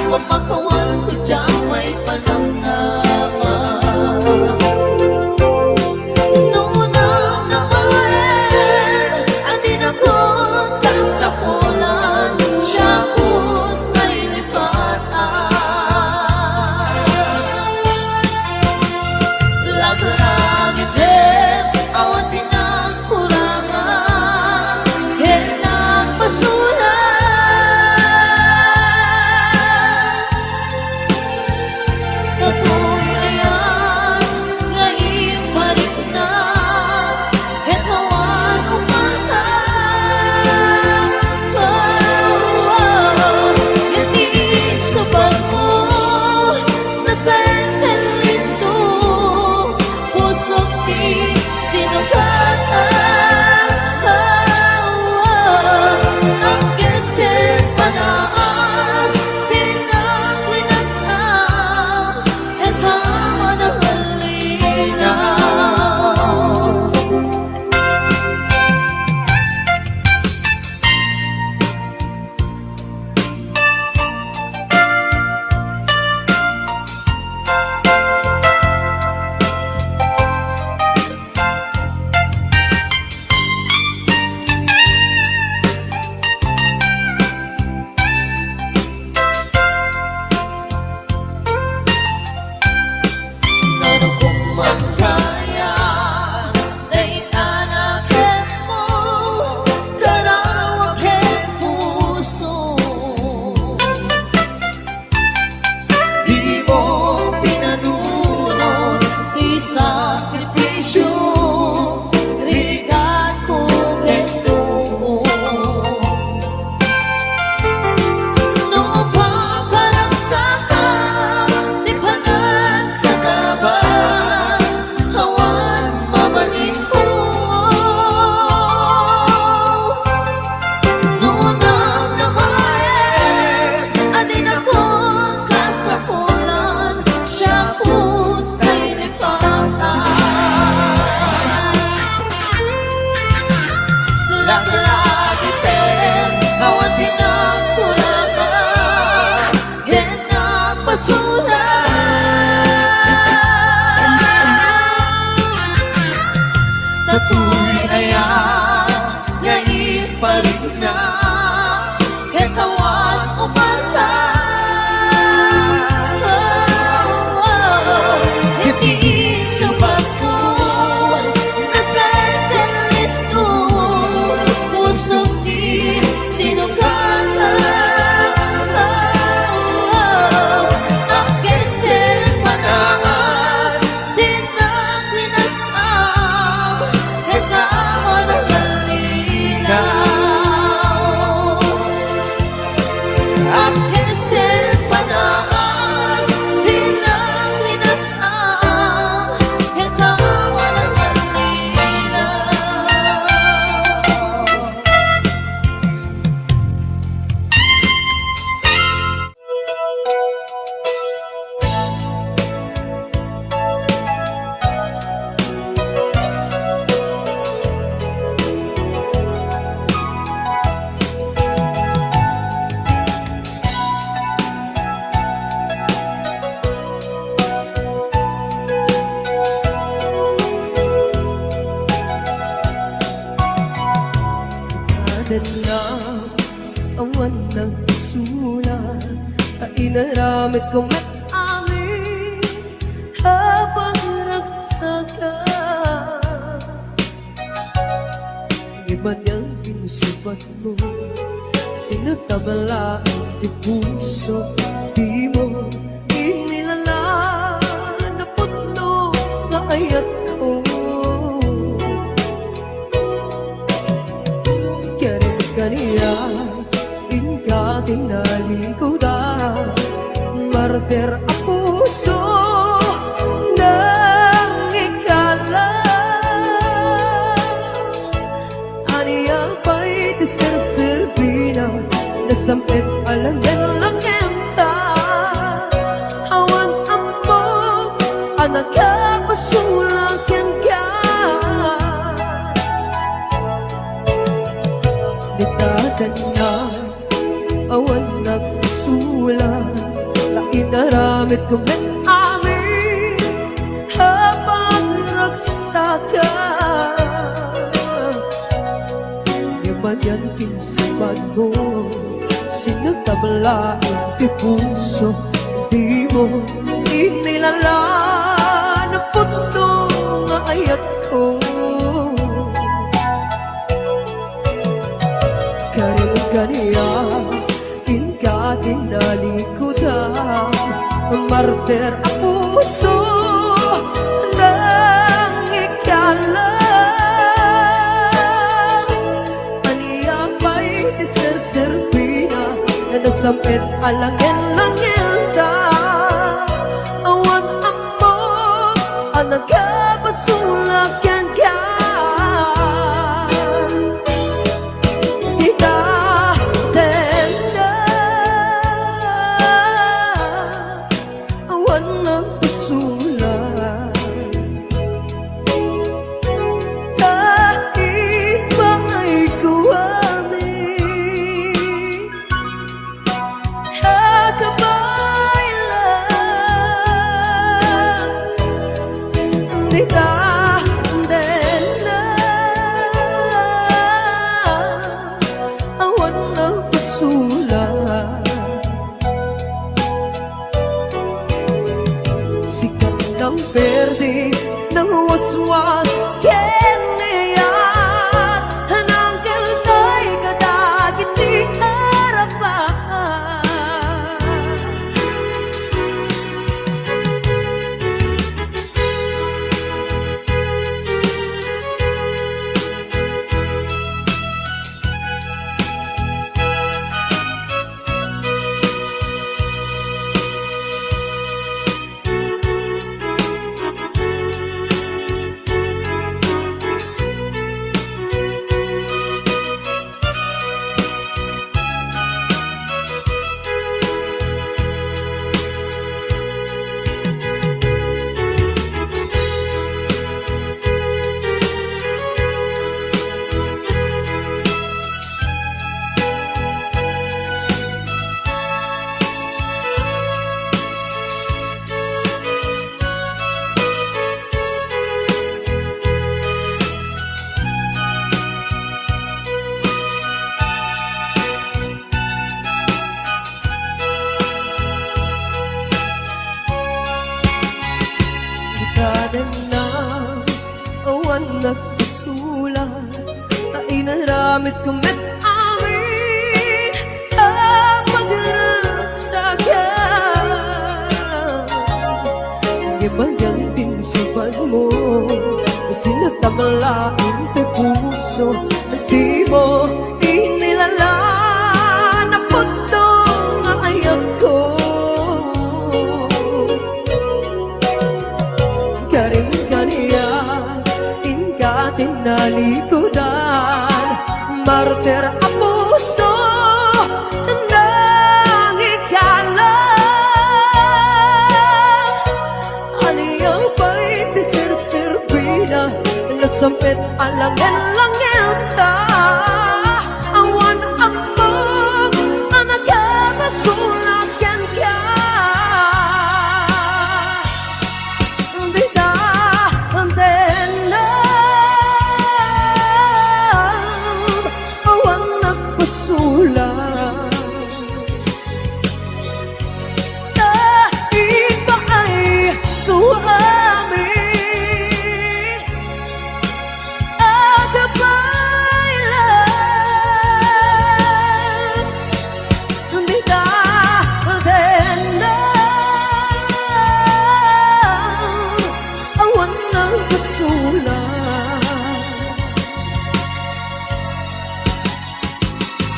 pamakawan ko dyan may panamnaman. Noong unang naman, andin ako kasapulan, siya ko't may lipatan. Lagi-lagi din, awan pinagkurangan, henang masulat. Kato'y ayan, ngayon balik na, hetawan umanta. Hindi sabat mo, nasaan ka lindo, pusok di sinukatan. Ang gestin panaas, tinaklinatang, hetawa na halinaw. Ano kung magkaya, naitanakin mo, karawakin puso. Di mo pinanunod, isakripisyo, rigat ko ito. Noong pakaragsakan, di pa nagsanaban, hawan mabalik ko. Noong unang naman, andin ako kasapulan, siya ko't may lipatan. Lagi-lagi din, awan pinagkurangan, henang masulat. Kato'y ayan, ngayon balik na, hetawan umanta. Hindi sabat mo, nasaan ka nito, pusok di sinukatan. Ang gestin panaas, tinaklinatang, hetawa na halinaw. Ang gestin panaas, tinaklinatang, hetawa na halinaw. na awan ng sulat at inaramid ko met amin habang ragsaka. Iba niyang pinusubat mo, sinutabala ang di puso, di mo inilala na putno na ayat ko. Kaniya, ingka tinaligo da, martir ang puso ng ikala. Aniya pa'y tiserserbina, nasampit alangan lang enta. Awan amok, anak ka pasulakan ka. Bitakan na awan nagsulat naramit ko met amin habang ragsakan. Yaman yan kinsaban mo, sinagtablaan ti puso, di mo inilala na puto nga ayat ko. Karing kaniya, inka tinalikudan, martir ang puso ng ikalan. Aniya pa'y iserserpina na nasampit alangin-langin ta. Awan amo ang nagkabasulakan ka. Sikat ng verde ng waswas keneyat, hananggal kay kadagit di harapan. Kanan na awan nagpasulat, ay naramit ko met amin ang magragsakan. Ibagang tinsupan mo, sinagtablaan ti puso, di mo inilala na puto nga ayat ko. Karing kaniya, inka tinalikudan, martir ang puso ng ikalan. Aniyaw pa'y tiserserpina, nasampit alangin-langin ta. Awan ang pag ang nagkabasulakan ka.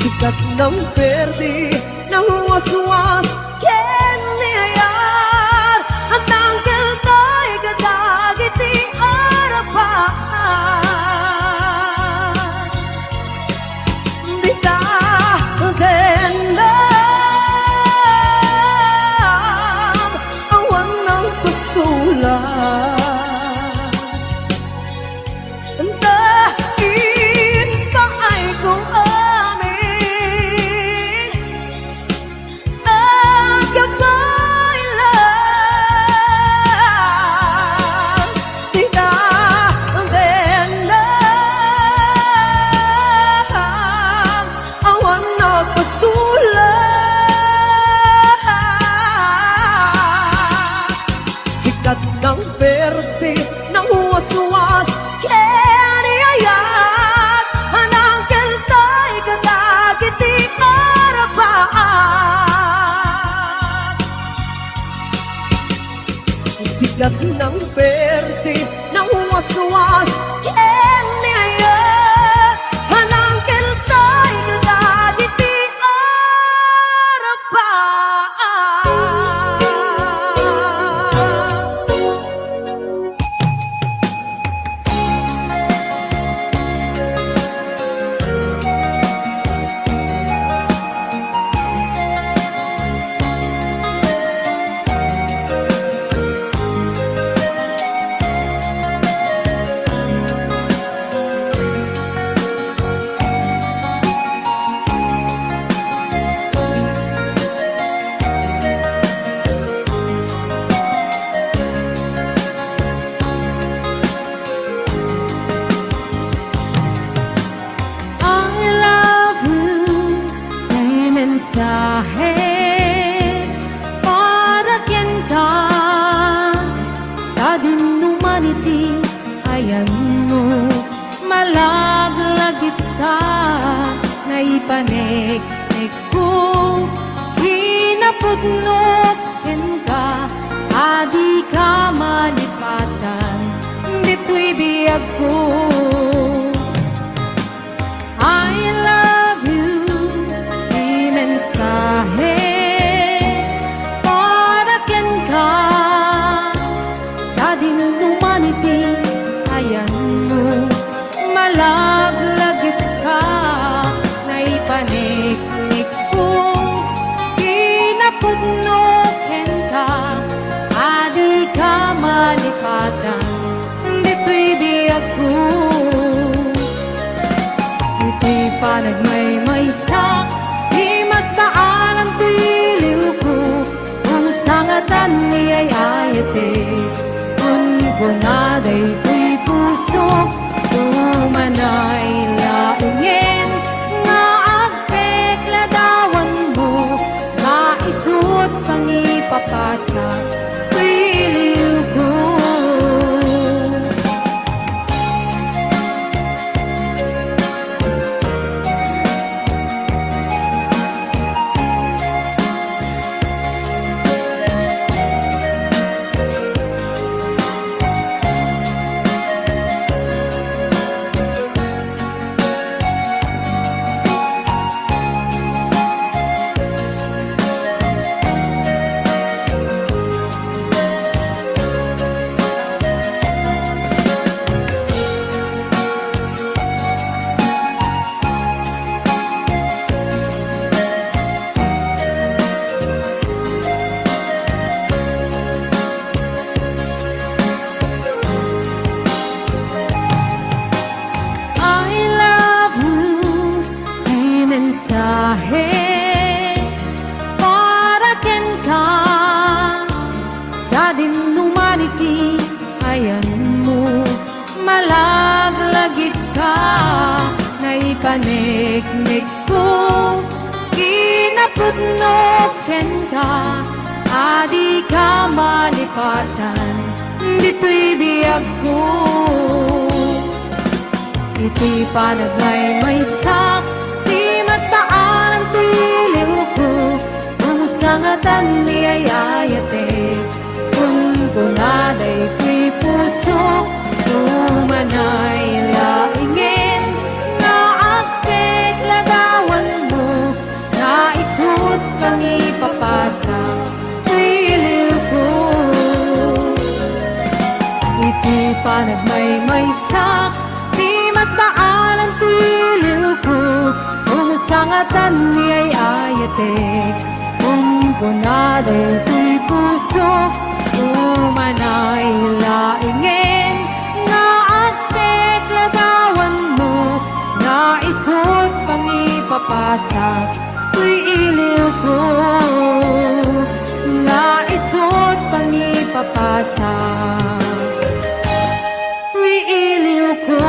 Sikat ng verde ng waswas keneyat, at tanggal tayo kadagit di harapan. Di ta denam awan ng pasulat. bigat ng perte na uwas-uwas ken niya hanang keltay kadaditi arapa. Mensahe para kyan ka sa din humanity, ayan mo malaglagit ka na ipanik-nik ko kinapudnok ken ka adi ka malipatan dito'y biyag ko. I love you mensahe para ken ka sa din humanity, ayan mo malaglagit ka na ipanik-nik ko kinapudnok ken ka adi ka malipatan dito'y biyag ko. Ito'y panagmaymaysak mas baalam tuiliw ko kung sangatan niya'y ayate kun kunaday ko'y puso tumanay laungin nga agpekladawan mo maisut pangipapasa tuiliw ko. Mensahe para ken ka sa din humanity, ayan mo malaglagit ka na ipanik-nik ko kinapudnok ken ka adi ka malipatan dito'y biyag ko. Ito'y panagmaymaysak mas baalang tuiliw ko sangatan niya'y ayate kun kunaday ko'y puso tumanay laingin na agpekladawan mo na isut pangipapasa tuiliw ko. Ito'y panagmaymaysak mas baalang tuiliw ko sangatan niya'y ayate kung kunaday ko'y puso tumanay laingin nga agpekladawan mo na isut pangipapasak tuiliw ko na isut pangipapasak tuiliw ko.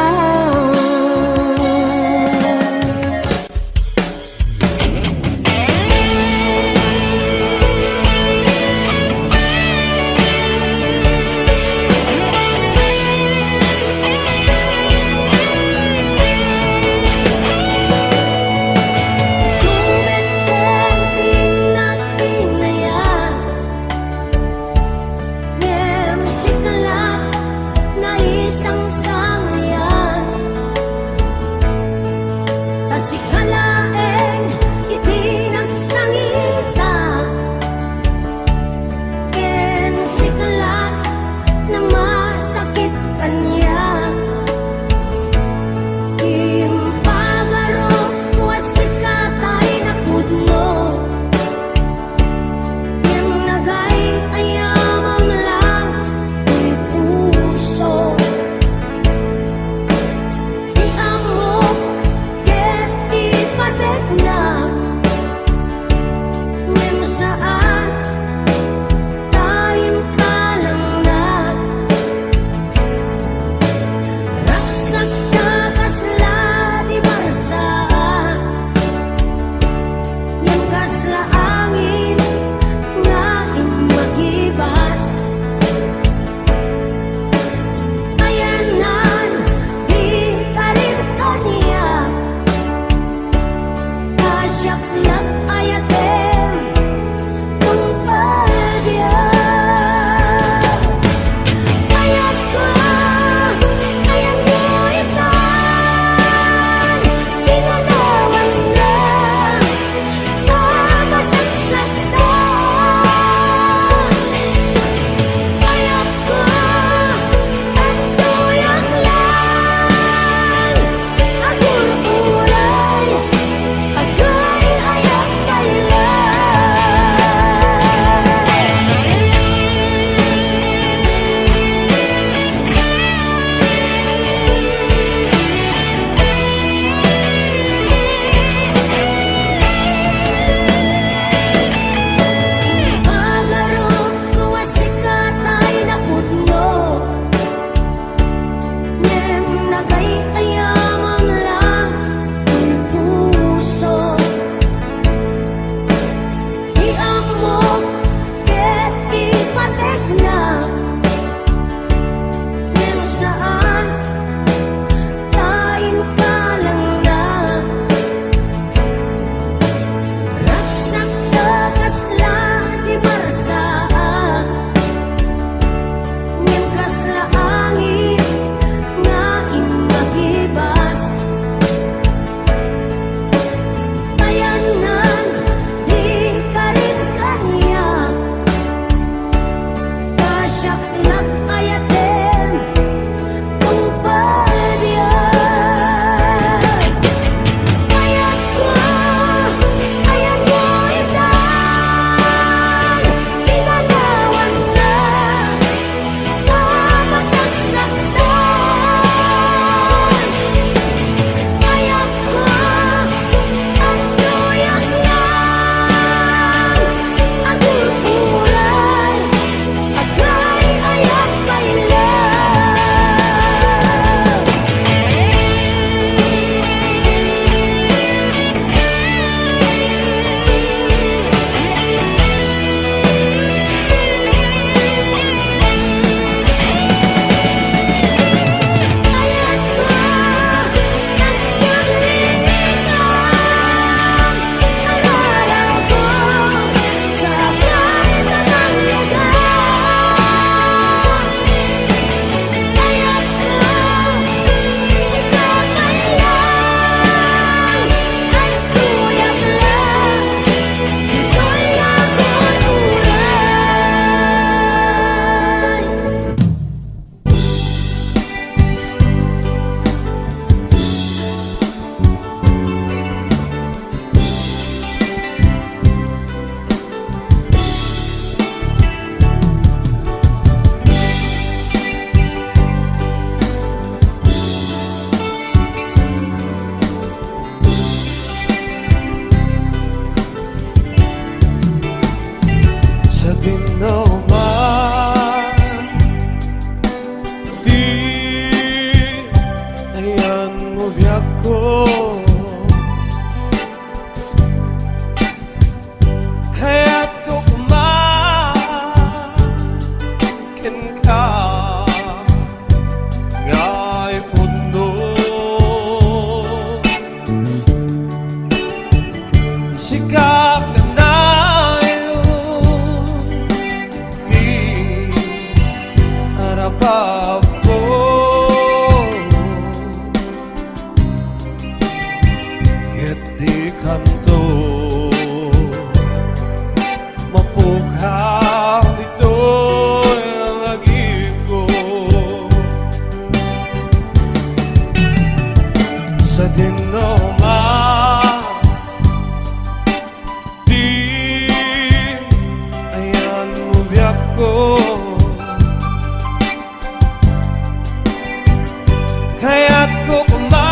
naman di ayan mo biyak ko kaya't ko kumakin ka nga'y puno sikap ka na yun di harapan ko kaya't di kanto mapughaw ito'y ang agib ko sa dinoma di ayan mo biyak ko kaya't ko kumain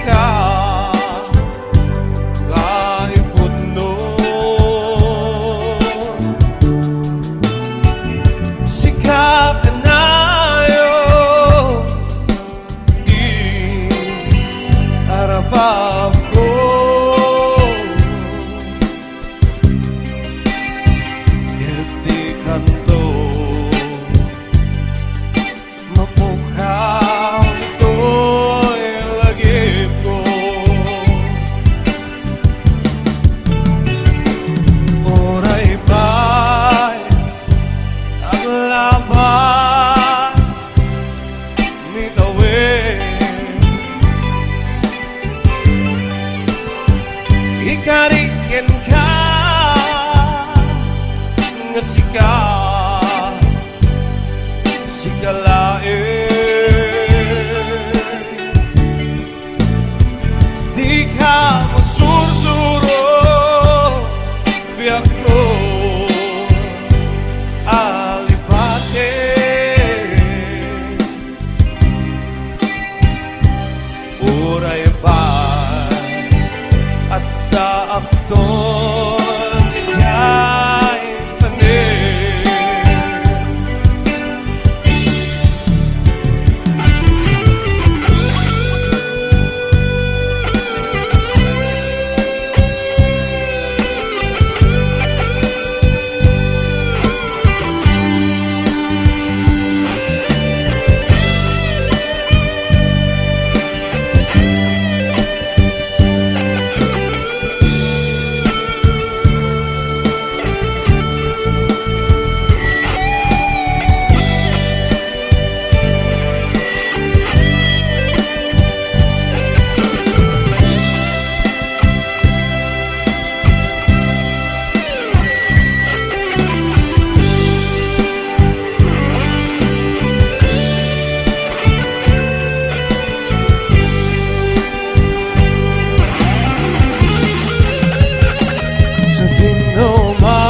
ka kahit puno sikap ka na yun di harapan ko kahit di kanto mapughaw ito'y lagip ko oray ba'y ang labas mitawin ikarikin ka nga sikalain di ka masursuro biyak ko alipate uray pa at daakton ijay tanin sa dinoma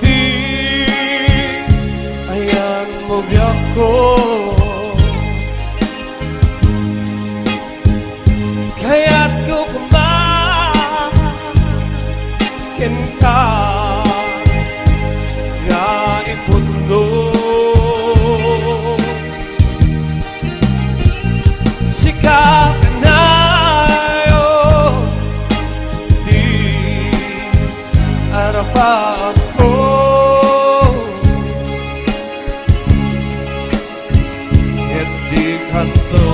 di ayan mo biyak ko kaya't ko kumakin ka nga'y puno sikap ka na yun di harapan ko kaya't di kanto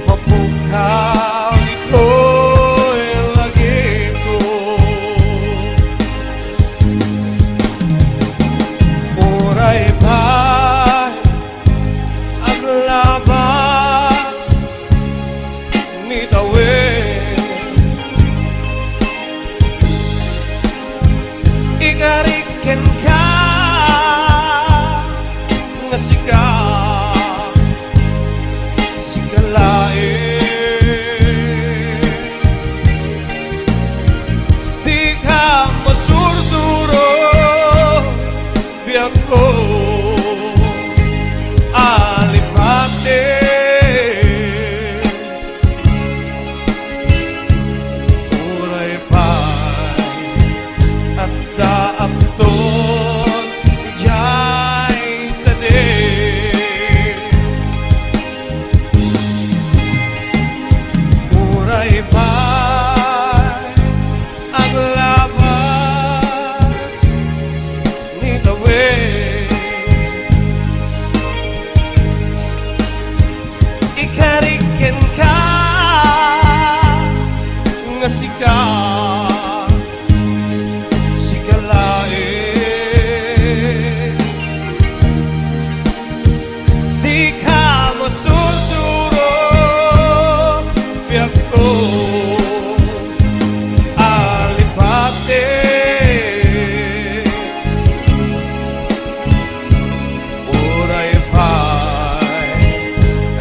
mapughaw ito'y lagip ko oray ba'y ang labas mitawin kasika si kalae di ka masusuro biyak ko alipate uray pa'y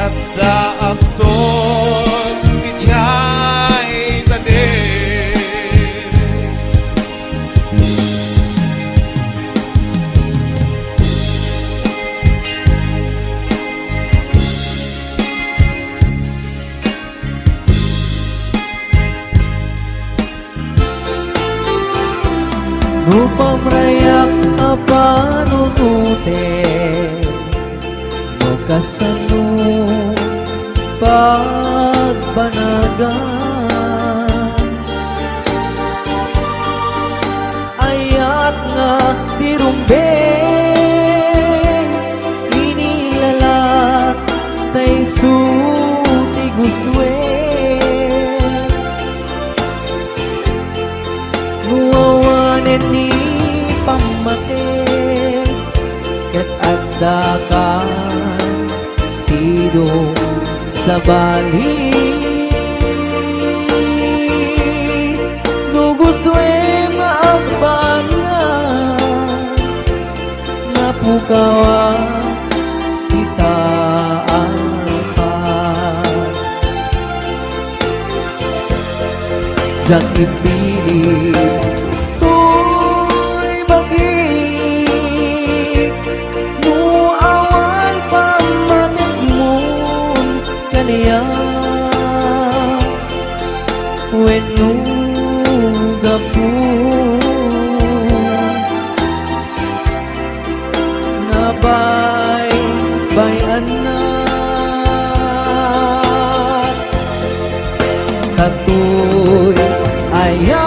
at daakton ijay tade Upang rayak apanunute no kasano pagbanagan ayat nga dirumbe inilalat tay suti guswe nuwawanen ni pamate ket addakan sidong sa bali no gusto'y maagbangan nga pukawa kita alpan jang ipilit when nuga po nabay anak katoy ayan